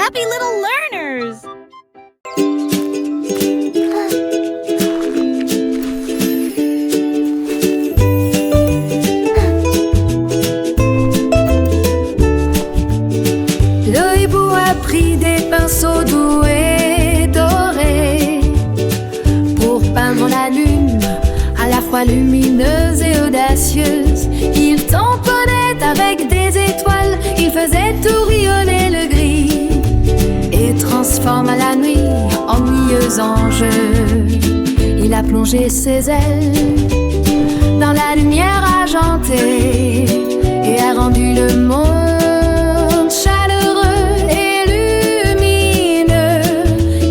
happy little learners! Le hibou a pris des pinceaux doux et dorés pour peindre la lune, à la fois lumineuse et audacieuse. Il tamponnait avec des étoiles, il faisait tourbillonner le gris et transforma la nuit ennuyeuse en jeu. Il a plongé ses ailes dans la lumière argentée et a rendu le monde chaleureux et lumineux.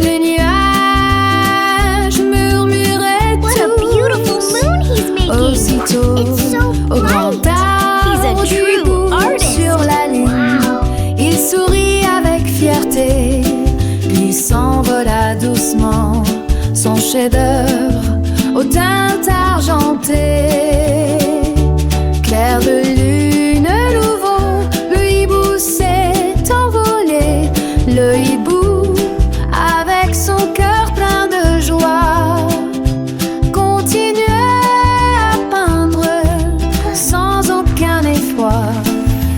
Les nuages murmuraient What a tout. beautiful moon he's making! Aussitôt, It's so au grand bright! arbre He's a du true bout artist. sur la lune, il sourit avec fierté, puis s'envola doucement, son chef-d'œuvre au teint argenté. Clair de lune nouveau, le hibou s'est envolé. Le hibou, avec son cœur plein de joie, continuait à peindre sans aucun effroi.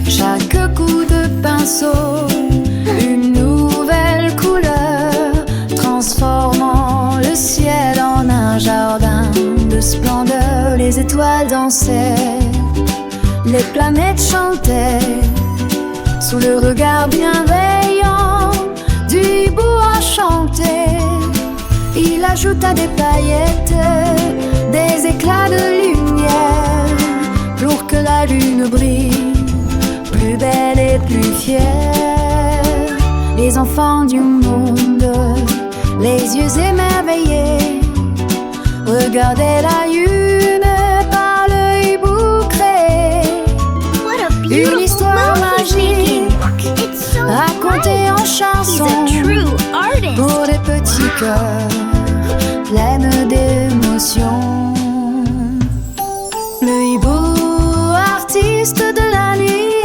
Chaque coup de pinceau, une nouvelle couleur, transformant le ciel en un jardin de splendeur. Les étoiles dansaient, les planètes chantaient, sous le regard bienveillant du hibou enchanté. Il ajouta des paillettes, des éclats de lumière, pour que la lune brille, plus belle et plus fière. Les enfants du monde, les yeux émerveillés, regardaient la lune par le hibou créé. What a Une beautiful histoire moon he's magique, making! It's so racontée en bright! He's chansons, a true artist! pour des petits cœurs pleines d'émotions. Le hibou, artiste de la nuit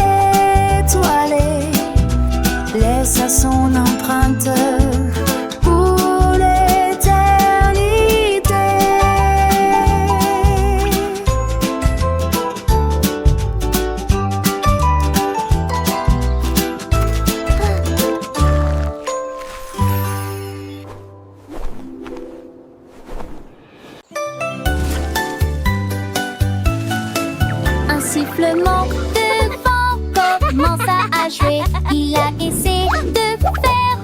étoilée, laissa son empreinte pour l'éternité. Un sifflement de vent commença à jouer. Il a essayé de faire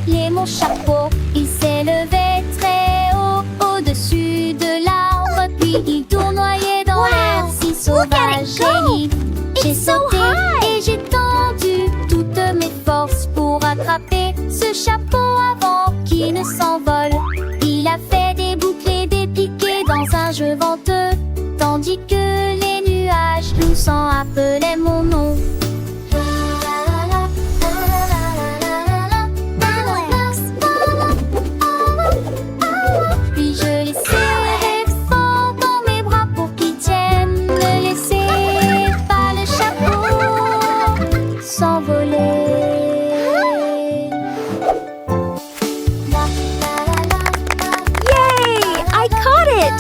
voler mon chapeau. Il s'est levé très haut au-dessus de l'arbre, puis il tournoyait dans l'air si sauvage et libre. J'ai It's so sauté high! et j'ai tendu toutes mes forces pour attraper ce chapeau avant qu'il ne s'envole. Il a fait des boucles et des piquets dans un jeu venteux, tandis que les nuages doucement appelaient mon nom. Puis je les serrai fort dans mes bras pour qu'ils tiennent. Ne laissez pas le chapeau s'envoler. Yay! I caught it!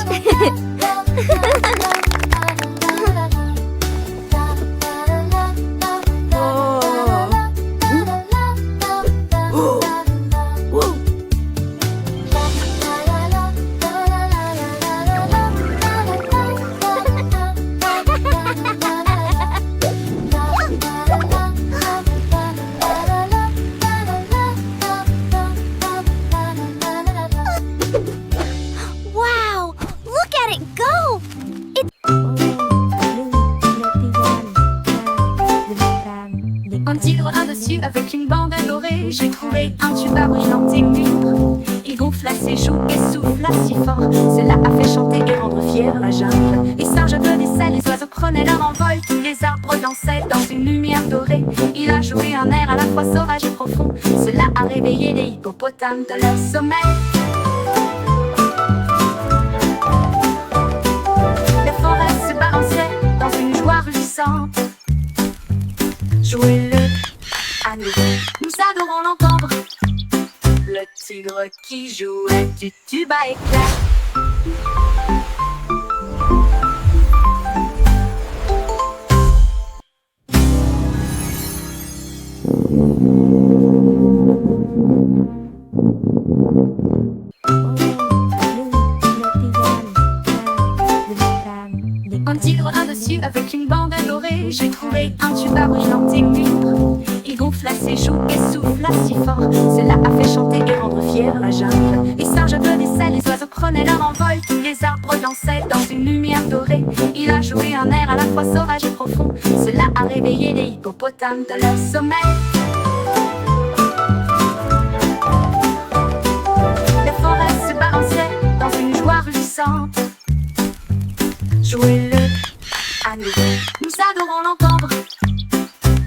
Wow! Look at it go! Un tigre dessus avec une bande dorée. J'ai trouvé un tuba brillant et mûr. Il gonfla ses joues et souffla si fort. Cela a fait chanter et rendre fière la jungle. Les singes applaudissaient, les oiseaux prenaient leur envol. Tous les arbres dansaient dans une lumière dorée. Il a joué un air à la fois sauvage et profond. Cela a réveillé les hippopotames de leur sommeil. Les forêts se balançaient dans une joie ruissante. Jouez-le à nous adorons l'entendre. Le tigre qui jouait du tube à éclats. Un tigre, un dessus avec une bande dorée. J'ai trouvé un tube à brûlant et mûr. Il gonfle à ses joues et souffle à si fort. Cela a fait chanter et rendre fier la jungle. Les singes applaudissaient, les oiseaux prenaient leur envol. Tous les arbres dansaient dans une lumière dorée. Il a joué un air à la fois sauvage et profond. Cela a réveillé les hippopotames de leur sommeil. Les forêts se balançaient dans une joie ruissante. Jouez-le à nous, nous adorons l'entendre.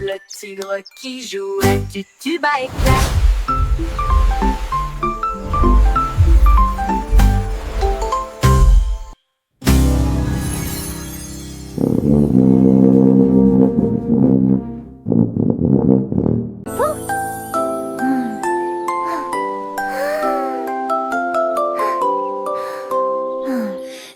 Le tigre qui jouait du tube à éclats.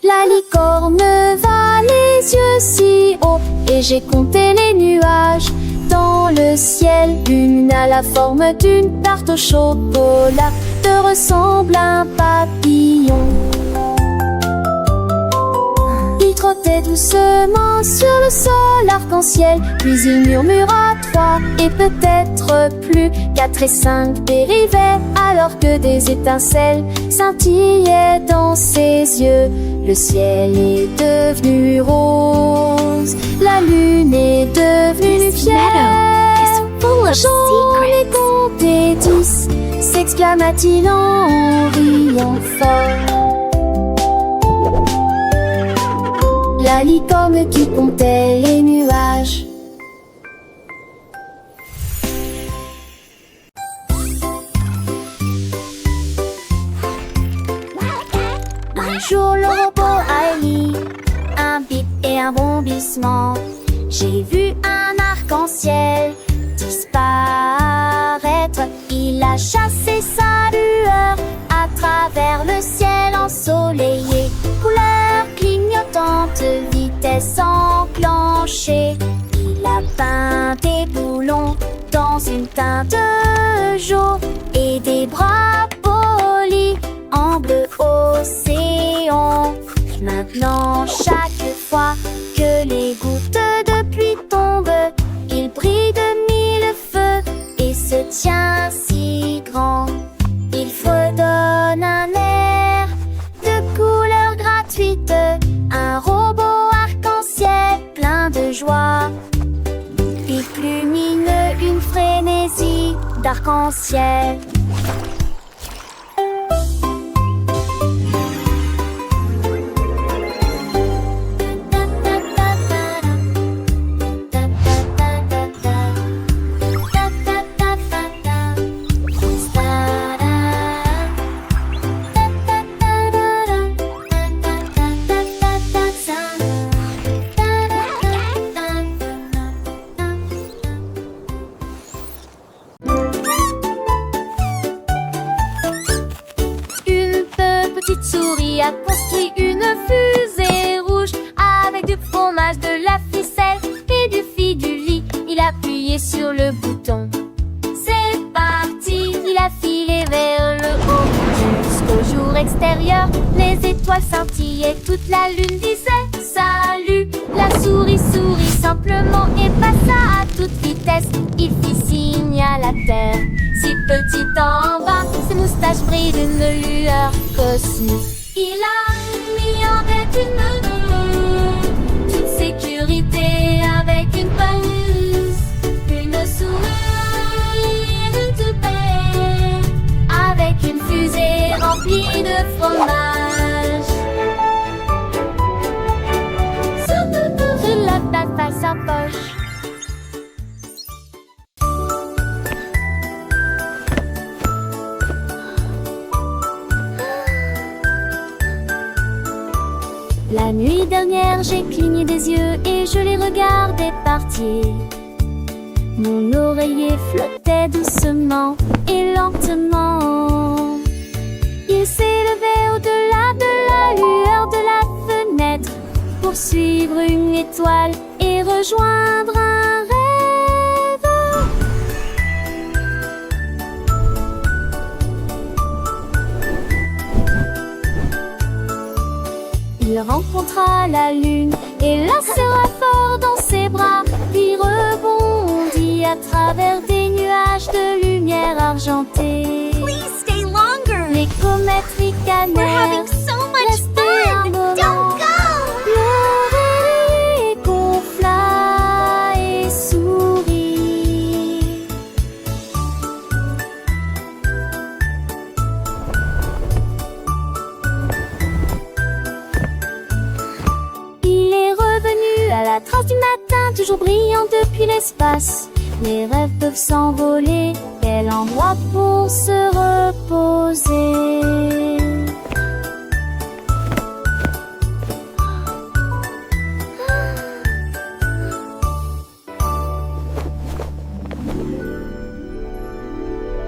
La licorne va les yeux si haut et j'ai compté les nuages dans le ciel. Une a la forme d'une tarte au chocolat, te ressemble à un papillon. Il trottait doucement sur le sol arc-en-ciel, puis il murmura 3 et peut-être plus. 4 et 5 dérivaient alors que des étincelles scintillaient dans ses yeux. Le ciel est devenu rose, la lune est devenue fière. J'en ai compté 10, s'exclama-t-il en riant fort. La licorne qui comptait les nuages. Un jour le robot a émis un bip et un bondissement. J'ai vu un arc-en-ciel disparaître. Il a chassé sa lueur à travers le ciel ensoleillé. Couleur clignotante, vitesse enclenchée. Il a peint des boulons dans une teinte jaune et des bras polis en bleu océan. Maintenant, chaque fois que les gouttes de pluie tombent, il brille de 1000 feux et se tient si grand. Il fredonne un air de couleurs gratuites, un robot arc-en-ciel plein de joie. Pique lumineux, une frénésie d'arc-en-ciel. Souris a construit une fusée rouge avec du fromage, de la ficelle et du fil-du-lit. Il a appuyé sur le bouton. C'est parti! Il a filé vers le haut jusqu'au jour extérieur. Les étoiles scintillaient, toute la lune disait salut. La souris sourit simplement et passa à toute vitesse. Il fit signe à la terre, si petit en bas, ses moustaches brillent d'une lueur cosmique. Il a mis en tête toute sécurité avec une balise, une souris et une toupette, avec une fusée remplie de fromage. Je la tape à sa poche. La nuit dernière, j'ai cligné des yeux et je les regardais partir. Mon oreiller flottait très doucement et lentement. Il s'est levé au-delà de la lueur de la fenêtre pour suivre une étoile et rejoindre un rêve. Il rencontra la lune et la serra fort dans ses bras, puis rebondit à travers des nuages de lumière argentée. Please stay longer. Les comètes We're ricanèrent. having so much Restez un fun. moment. Don't go. L'oreiller gonfla et sourit. Il est revenu à la trace du matin, toujours brillant depuis l'espace. Les rêves peuvent s'envoler, quel endroit pour se